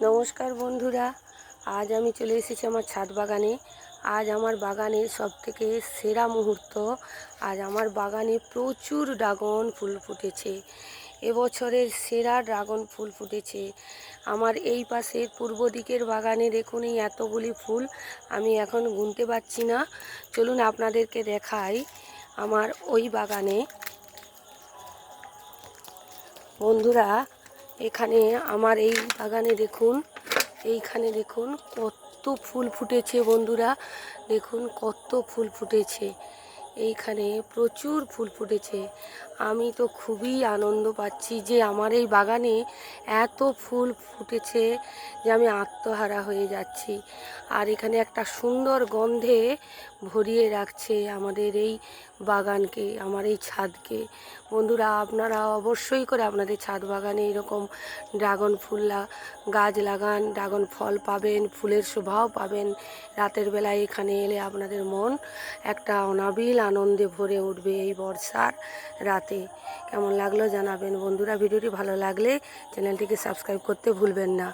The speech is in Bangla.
নমস্কার বন্ধুরা, আজ আমি চলে এসেছি আমার ছাদ বাগানে। আজ আমার বাগানের সবথেকে সেরা মুহূর্ত। আজ আমার বাগানে প্রচুর ড্রাগন ফুল ফুটেছে। এবছরের সেরা ড্রাগন ফুল ফুটেছে আমার এই পাশের পূর্ব দিকের বাগানে। দেখুন এই এতগুলি ফুল আমি এখন গুনতে পারছি না। চলুন আপনাদেরকে দেখাই আমার ওই বাগানে। বন্ধুরা, এখানে আমার এই বাগানে দেখুন, এইখানে দেখুন কত ফুল ফুটেছে। বন্ধুরা দেখুন কত ফুল ফুটেছে, এইখানে প্রচুর ফুল ফুটেছে। আমি তো খুবই আনন্দ পাচ্ছি যে আমার এই বাগানে এত ফুল ফুটেছে যে আমি আত্মহারা হয়ে যাচ্ছি। আর এখানে একটা সুন্দর গন্ধে ভরিয়ে রাখছে আমাদের এই বাগানকে, আমার এই ছাদকে। বন্ধুরা, আপনারা অবশ্যই করে আপনাদের ছাদ বাগানে এরকম ড্রাগন ফুল গাছ লাগান। ড্রাগন ফল পাবেন, ফুলের শোভাও পাবেন। রাতের বেলায় এখানে এলে আপনাদের মন একটা অনাবিল আনন্দে ভরে উঠবে এই বর্ষার রাতে। কেমন লাগলো জানাবেন বন্ধুরা। ভিডিওটি ভালো লাগলে চ্যানেলটিকে সাবস্ক্রাইব করতে ভুলবেন না।